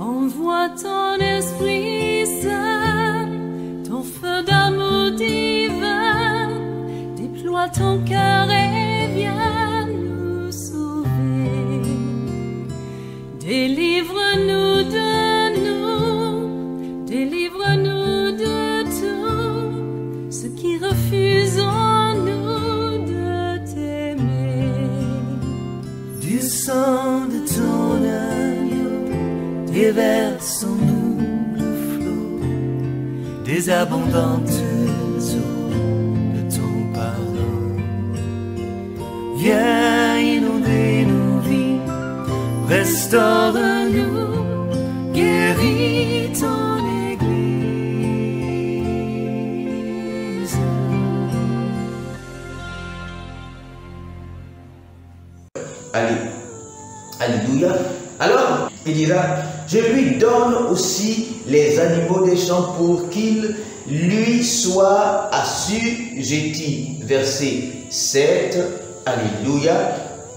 Envoie ton Esprit Saint, ton feu d'amour divin, déploie ton cœur et viens nous sauver. Délivre-nous délivre-nous de tout ce qui refuse en nous de t'aimer. Du sang de ton agneau, déversons-nous le flot des abondantes eaux de ton pardon. Viens inonder nos vies, restaure-nous, guéris ton Église. Alléluia. Alors, il dira, je lui donne aussi les animaux des champs pour qu'ils lui soient assujettis. Verset 7. Alléluia.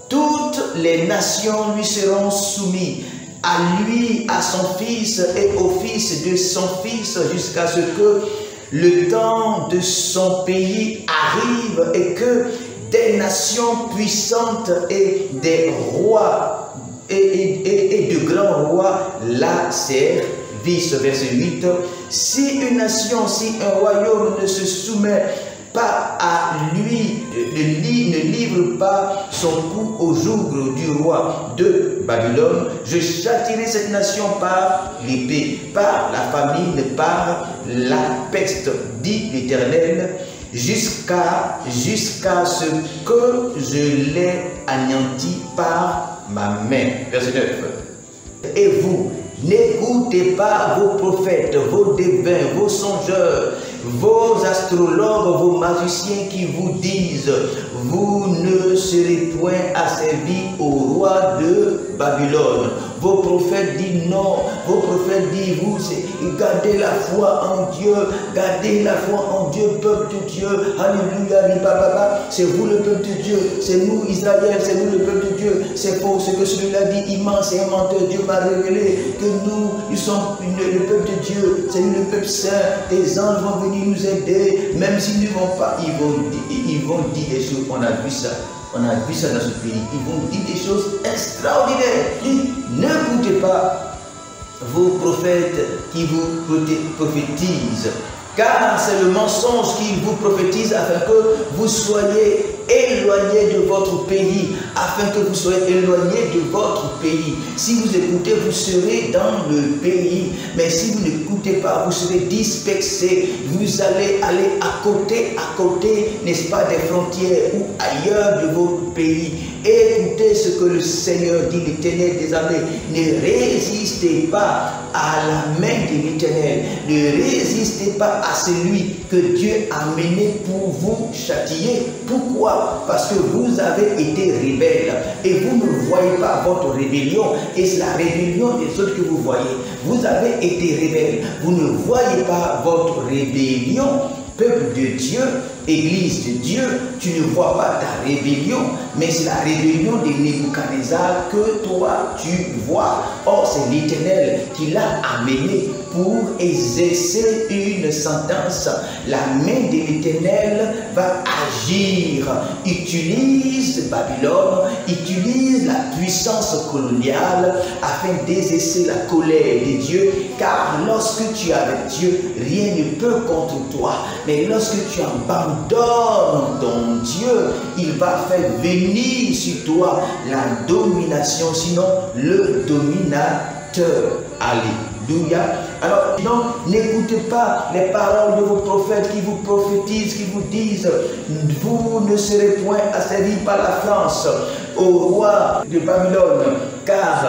Toutes les nations lui seront soumises, à lui, à son fils et au fils de son fils, jusqu'à ce que le temps de son pays arrive et que des nations puissantes et des rois et de grands rois la servissent. Verset 8. Si une nation, si un royaume ne se soumet pas à lui, ne livre pas son cou au joug du roi de Babylone, je châtierai cette nation par l'épée, par la famine, par la peste, dit l'Éternel, jusqu'à ce que je l'ai anéanti par ma main. Verset 9. Et vous, n'écoutez pas vos prophètes, vos devins, vos songeurs, vos astrologues, vos magiciens qui vous disent, vous ne serez point asservis au roi de Babylone. Vos prophètes disent non, vos prophètes disent vous, gardez la foi en Dieu, gardez la foi en Dieu, peuple de Dieu, alléluia, c'est vous le peuple de Dieu, c'est nous Israël, c'est nous le peuple de Dieu, c'est pour ce que celui-là dit, immense et menteur, Dieu m'a révélé que nous sommes le peuple de Dieu, c'est nous le peuple saint, des anges vont venir nous aider, même s'ils ne vont pas, ils vont dire des choses, on a vu ça. On a vu ça dans ce pays. Ils vont dire des choses extraordinaires. N'écoutez pas vos prophètes qui vous prophétisent, car c'est le mensonge qu'ils vous prophétisent afin que vous soyez éloignés de votre pays, afin que vous soyez éloignés de votre pays. Si vous écoutez, vous serez dans le pays, mais si vous n'écoutez pas, vous serez dispersés. Vous allez aller à côté, n'est-ce pas, des frontières ou ailleurs de votre pays. Écoutez ce que le Seigneur dit, l'Éternel des armées. Ne résistez pas à la main de l'Éternel. Ne résistez pas à celui que Dieu a mené pour vous châtier. Pourquoi? Parce que vous avez été rebelles et vous ne voyez pas votre rébellion, et c'est la rébellion des autres que vous voyez. Vous avez été rebelles, vous ne voyez pas votre rébellion. Peuple de Dieu, Église de Dieu, tu ne vois pas ta rébellion, mais c'est la rébellion de Nebuchadnezzar que toi tu vois. Or, c'est l'Éternel qui l'a amené pour exercer une sentence. La main de l'Éternel va agir. Utilise Babylone, utilise la puissance coloniale afin d'exercer la colère de Dieu, car lorsque tu es avec Dieu, rien ne peut contre toi. Mais lorsque tu abandonnes ton Dieu, il va faire venir sur toi la domination, sinon le dominateur. Alléluia. Alors, non, n'écoutez pas les paroles de vos prophètes qui vous prophétisent, qui vous disent, vous ne serez point asservis par la France au roi de Babylone, car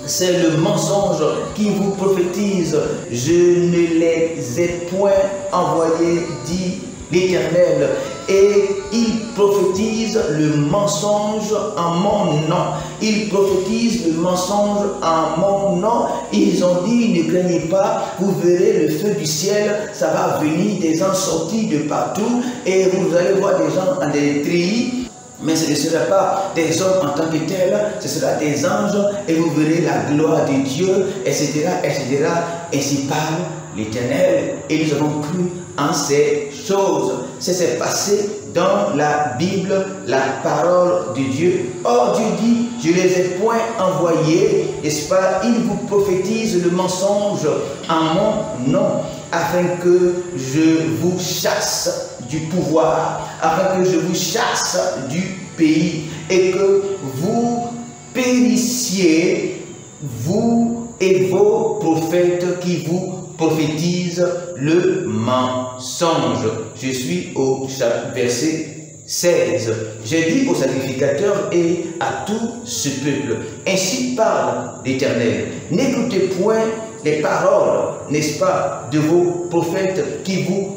c'est le mensonge qui vous prophétise. Je ne les ai point envoyés, dit l'Éternel. Et ils prophétisent le mensonge en mon nom. Ils prophétisent le mensonge en mon nom. Ils ont dit, ne craignez pas, vous verrez le feu du ciel, ça va venir, des gens sortis de partout, et vous allez voir des gens en des treillis Mais ce ne sera pas des hommes en tant que tels, ce sera des anges, et vous verrez la gloire de Dieu, etc., etc. Ainsi parle l'Éternel. Et nous avons cru en ces choses. Ça s'est passé dans la Bible, la parole de Dieu. Or, Dieu dit, je les ai point envoyés, n'est-ce pas? Ils vous prophétisent le mensonge en mon nom, afin que je vous chasse du pouvoir, afin que je vous chasse du pays, et que vous périssiez, vous et vos prophètes qui vous prophétisent le mensonge. Je suis au verset 16. J'ai dit aux sacrificateurs et à tout ce peuple, ainsi parle l'Éternel, n'écoutez point les paroles, n'est-ce pas, de vos prophètes qui vous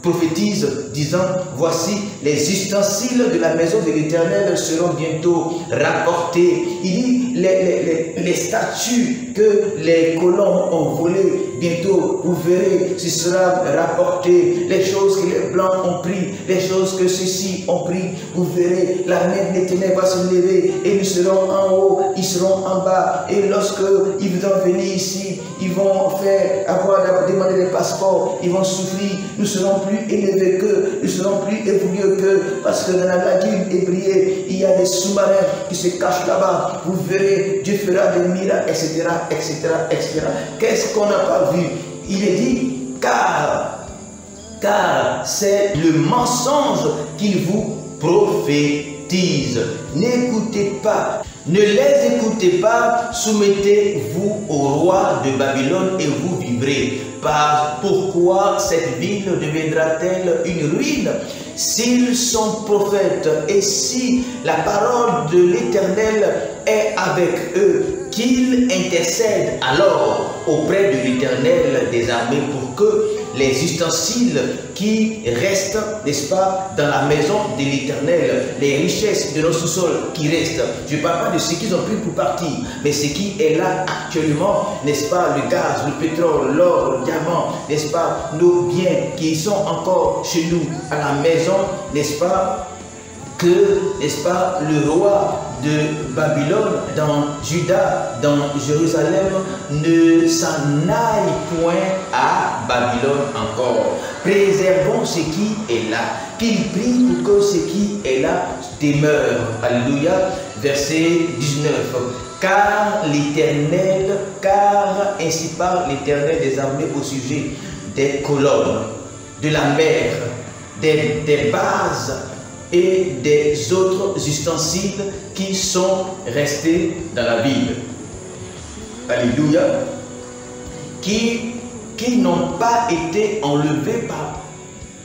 prophétisent, disant, voici les ustensiles de la maison de l'Éternel seront bientôt rapportés. Il dit, les statues que les colons ont volées, bientôt vous verrez, ce sera rapporté. Les choses que les blancs ont pris, les choses que ceux-ci ont pris, vous verrez, la main de l'Éternel va se lever, et ils seront en haut, ils seront en bas, et lorsque ils vont venir ici, ils vont demander des passeports, ils vont souffrir, nous serons plus élevés qu'eux, nous serons plus évolués qu'eux, parce que dans la lagune ébriée, il y a des sous-marins qui se cachent là-bas. Vous verrez, Dieu fera des miracles, etc., etc., etc. Qu'est-ce qu'on n'a pas vu? Il est dit, car c'est le mensonge qu'il vous prophétise. N'écoutez pas. Ne les écoutez pas, soumettez-vous au roi de Babylone et vous vivrez. Pourquoi cette ville deviendra-t-elle une ruine? S'ils sont prophètes et si la parole de l'Éternel est avec eux, qu'ils intercèdent alors auprès de l'Éternel des armées pour que les ustensiles qui restent, n'est-ce pas, dans la maison de l'Éternel, les richesses de nos sous-sols qui restent. Je ne parle pas de ce qu'ils ont pris pour partir, mais ce qui est là actuellement, n'est-ce pas, le gaz, le pétrole, l'or, le diamant, n'est-ce pas, nos biens qui sont encore chez nous à la maison, n'est-ce pas, que, n'est-ce pas, le roi de Babylone, dans Juda, dans Jérusalem, ne s'en aille point à Babylone encore. Préservons ce qui est là, qu'il prie pour que ce qui est là demeure. Alléluia. Verset 19. Car ainsi parle l'Éternel des armées au sujet des colonnes, de la mer, des bases et des autres ustensiles qui sont restés dans la ville. Alléluia. Qui n'ont pas été enlevés par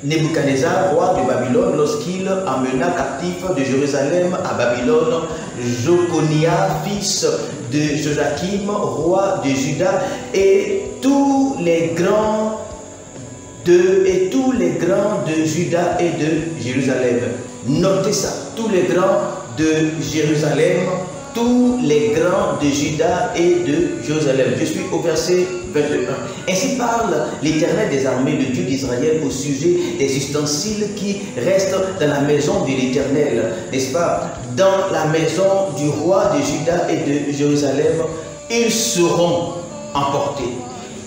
Nebuchadnezzar, roi de Babylone, lorsqu'il emmena captif de Jérusalem à Babylone Joconia, fils de Joachim, roi de Juda, et tous les grands de Juda et de Jérusalem. Notez ça, tous les grands de Jérusalem, tous les grands de Juda et de Jérusalem. Je suis au verset 21. Ainsi parle l'Éternel des armées, le Dieu d'Israël, au sujet des ustensiles qui restent dans la maison de l'Éternel, n'est-ce pas? Dans la maison du roi de Juda et de Jérusalem, ils seront emportés.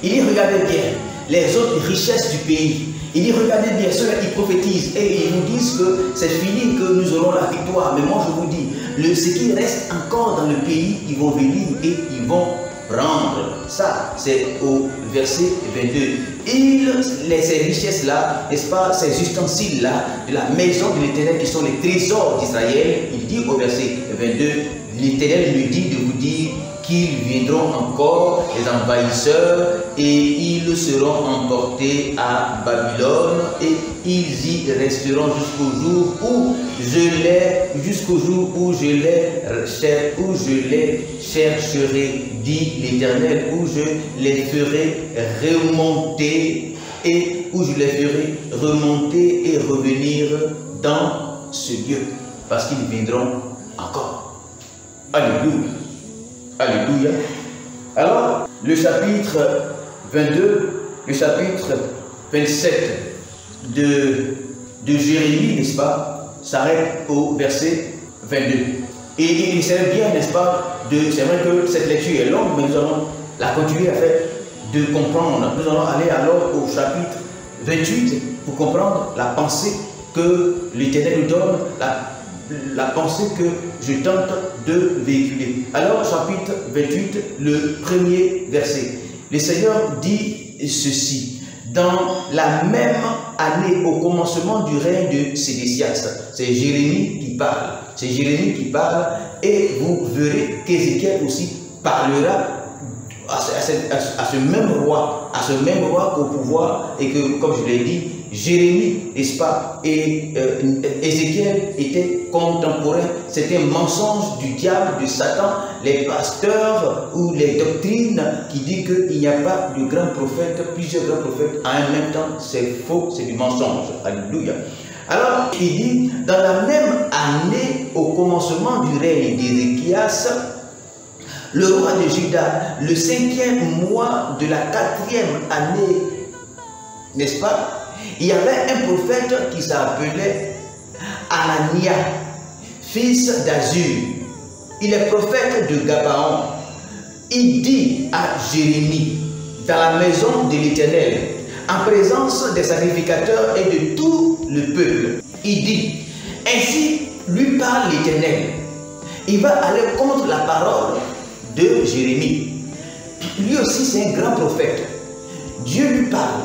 Il dit, regardez bien, les autres richesses du pays. Il dit, regardez bien, ceux-là qui prophétisent et ils nous disent que c'est fini, que nous aurons la victoire. Mais moi je vous dis, ce qui reste encore dans le pays, ils vont venir et ils vont prendre. Ça, c'est au verset 22. Ces richesses-là, n'est-ce pas, ces ustensiles-là, de la maison de l'Éternel qui sont les trésors d'Israël, il dit au verset 22, l'Éternel lui dit de vous dire qu'ils viendront encore, les envahisseurs, et ils seront emportés à Babylone, et ils y resteront jusqu'au jour où je les chercherai, dit l'Éternel, où je les ferai remonter, et où je les ferai remonter et revenir dans ce lieu, parce qu'ils viendront encore. Alléluia. Alléluia. Alors, le chapitre 22, le chapitre 27 de Jérémie, n'est-ce pas? s'arrête au verset 22. Et il serait bien, n'est-ce pas, c'est vrai que cette lecture est longue, mais nous allons la continuer afin de comprendre. Nous allons aller alors au chapitre 28 pour comprendre la pensée que l'Éternel nous donne, la pensée que je tente de véhiculer. Alors, chapitre 28, le premier verset. Le Seigneur dit ceci: dans la même année, au commencement du règne de Sédécias. C'est Jérémie qui parle. C'est Jérémie qui parle, et vous verrez qu'Ézéchiel aussi parlera à ce même roi qu'au pouvoir, et que, comme je l'ai dit, Jérémie, n'est-ce pas, et Ézéchiel étaient contemporains. C'était un mensonge du diable, de Satan, les pasteurs ou les doctrines qui disent qu'il n'y a pas de grands prophètes, plusieurs grands prophètes en même temps. C'est faux, c'est du mensonge. Alléluia. Alors, il dit, dans la même année, au commencement du règne d'Ézéchias, le roi de Juda, le 5e mois de la 4e année, n'est-ce pas, il y avait un prophète qui s'appelait Anania, fils d'Azur. Il est prophète de Gabaon. Il dit à Jérémie, dans la maison de l'Éternel, en présence des sacrificateurs et de tout le peuple, il dit, ainsi lui parle l'Éternel. Il va aller contre la parole de Jérémie. Lui aussi, c'est un grand prophète. Dieu lui parle.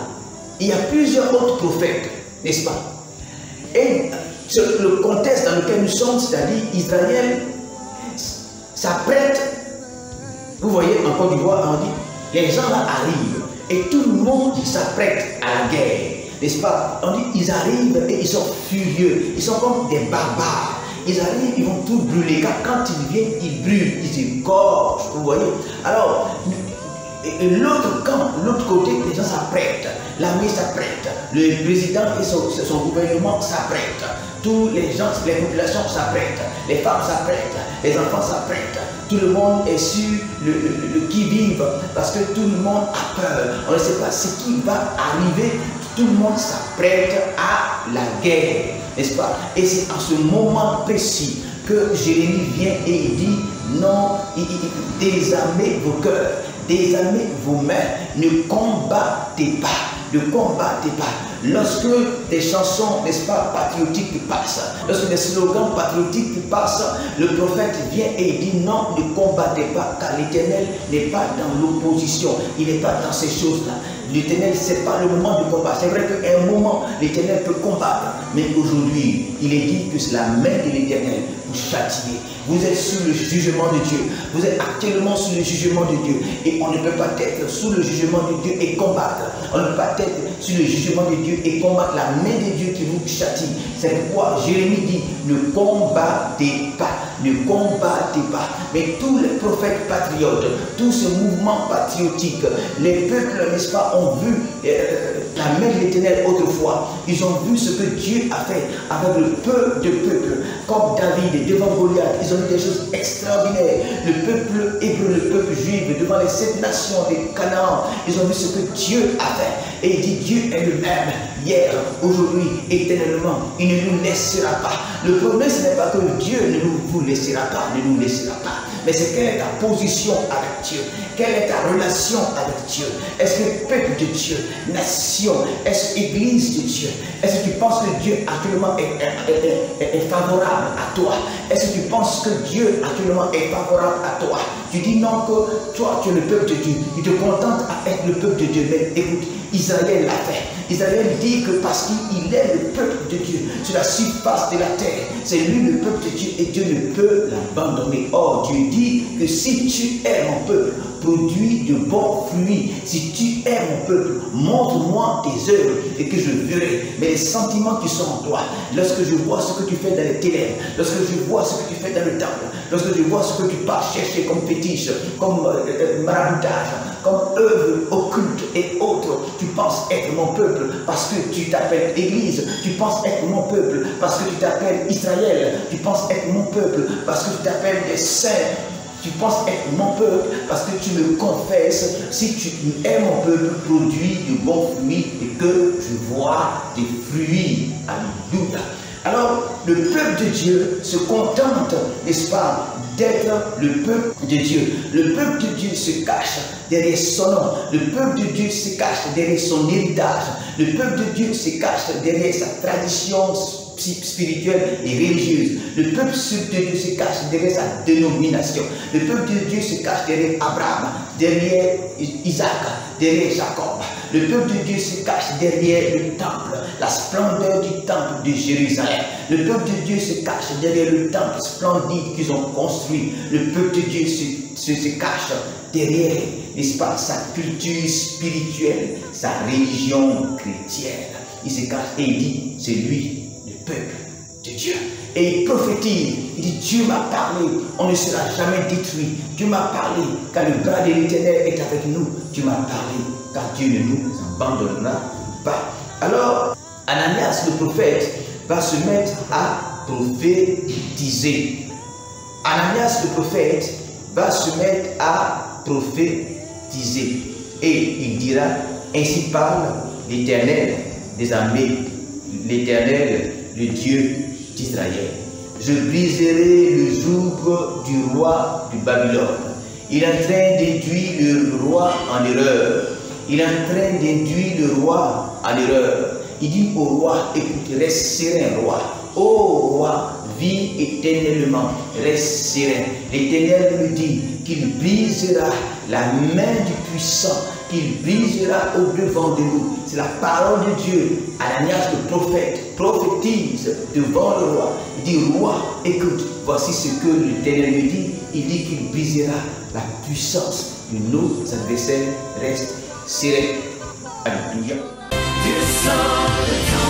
Il y a plusieurs autres prophètes, n'est-ce pas? Et le contexte dans lequel nous sommes, c'est-à-dire Israël s'apprête. Vous voyez, en Côte d'Ivoire, on dit, les gens là arrivent et tout le monde s'apprête à la guerre, n'est-ce pas? On dit, ils arrivent et ils sont furieux, ils sont comme des barbares. Ils arrivent, ils vont tout brûler. Quand ils viennent, ils brûlent, ils égorgent, vous voyez. Alors, l'autre camp, l'autre côté, les gens s'apprêtent. L'armée s'apprête, le président et son gouvernement s'apprêtent, tous les gens, les populations s'apprêtent, les femmes s'apprêtent, les enfants s'apprêtent, tout le monde est sur le qui-vive parce que tout le monde a peur, on ne sait pas ce qui va arriver, tout le monde s'apprête à la guerre, n'est-ce pas? Et c'est en ce moment précis que Jérémie vient et il dit, non, désarmez vos cœurs, désarmez vos mains, ne combattez pas. Ne combattez pas. Lorsque des chansons, n'est-ce pas, patriotiques passent, lorsque des slogans patriotiques passent, le prophète vient et dit non, ne combattez pas, car l'Éternel n'est pas dans l'opposition, il n'est pas dans ces choses-là. L'Éternel, ce n'est pas le moment de combattre. C'est vrai qu'à un moment, l'Éternel peut combattre, mais aujourd'hui, il est dit que c'est la main de l'Éternel pour châtier. Vous êtes sous le jugement de Dieu. Vous êtes actuellement sous le jugement de Dieu. Et on ne peut pas être sous le jugement de Dieu et combattre. On ne peut pas être sous le jugement de Dieu et combattre la main de Dieu qui vous châtie. C'est pourquoi Jérémie dit, ne combattez pas. Ne combattez pas. Mais tous les prophètes patriotes, tout ce mouvement patriotique, les peuples, n'est-ce pas, ont vu la main de l'Éternel autrefois. Ils ont vu ce que Dieu a fait avec le peu de peuple. Comme David devant Goliath, ils ont vu des choses extraordinaires. Le peuple hébreu, le peuple juif, devant les 7 nations de Canaan, ils ont vu ce que Dieu a fait. Et il dit, Dieu est le même, hier, aujourd'hui, éternellement. Il ne nous laissera pas. Le problème, ce n'est pas que Dieu ne vous laissera pas, ne nous laissera pas. Mais c'est quelle est ta position avec Dieu? Quelle est ta relation avec Dieu? Est-ce que peuple de Dieu, nation, est-ce église de Dieu? Est-ce que tu penses que Dieu actuellement est favorable à toi? Est-ce que tu penses que Dieu actuellement est favorable à toi? Tu dis non, que toi tu es le peuple de Dieu. Tu te contentes à être le peuple de Dieu. Mais écoute, Israël l'a fait. Israël dit que parce qu'il est le peuple de Dieu sur la surface de la terre, c'est lui le peuple de Dieu et Dieu ne peut l'abandonner. Or, Dieu dit que si tu es mon peuple, produis de bons fruits. Si tu es mon peuple, montre-moi tes œuvres et que je verrai. Mais les sentiments qui sont en toi, lorsque je vois ce que tu fais dans les ténèbres, lorsque je vois ce que tu fais dans le temple, lorsque je vois ce que tu pars chercher comme fétiche, comme maraboutage, comme œuvre occulte et autres, tu penses être mon peuple parce que tu t'appelles Église, tu penses être mon peuple parce que tu t'appelles Israël, tu penses être mon peuple parce que tu t'appelles des saints, tu penses être mon peuple parce que tu me confesses. Si tu es mon peuple, produis de bons fruits et que je vois des fruits. Alléluia. Alors, le peuple de Dieu se contente, n'est-ce pas, d'être le peuple de Dieu. Le peuple de Dieu se cache derrière son nom. Le peuple de Dieu se cache derrière son héritage. Le peuple de Dieu se cache derrière sa tradition spirituelle et religieuse. Le peuple de Dieu se cache derrière sa dénomination. Le peuple de Dieu se cache derrière Abraham, derrière Isaac, derrière Jacob. Le peuple de Dieu se cache derrière le temple, la splendeur du temple de Jérusalem. Le peuple de Dieu se cache derrière le temple splendide qu'ils ont construit. Le peuple de Dieu se cache derrière, n'est-ce pas, sa culture spirituelle, sa religion chrétienne. Il se cache et il dit, c'est lui, le peuple de Dieu. Et il prophétise, il dit, Dieu m'a parlé, on ne sera jamais détruit. Dieu m'a parlé, car le bras de l'Éternel est avec nous. Dieu m'a parlé, car Dieu ne nous abandonnera pas. Alors, Ananias le prophète va se mettre à prophétiser. Ananias le prophète va se mettre à prophétiser. Et il dira, ainsi parle l'Éternel des armées, l'Éternel, le Dieu d'Israël. Je briserai le joug du roi du Babylone. Il est en train d'induire le roi en erreur. Il est en train d'induire le roi en erreur. Il dit au roi, écoute, reste serein, roi. Ô roi, vis éternellement, reste serein. L'Éternel me dit qu'il brisera la main du puissant, qu'il brisera au devant de nous. C'est la parole de Dieu. Ananias le prophète prophétise devant le roi. Il dit, roi, écoute, voici ce que l'Éternel me dit. Il dit qu'il brisera la puissance de nos adversaires. Reste serein. Alléluia. It's all the time.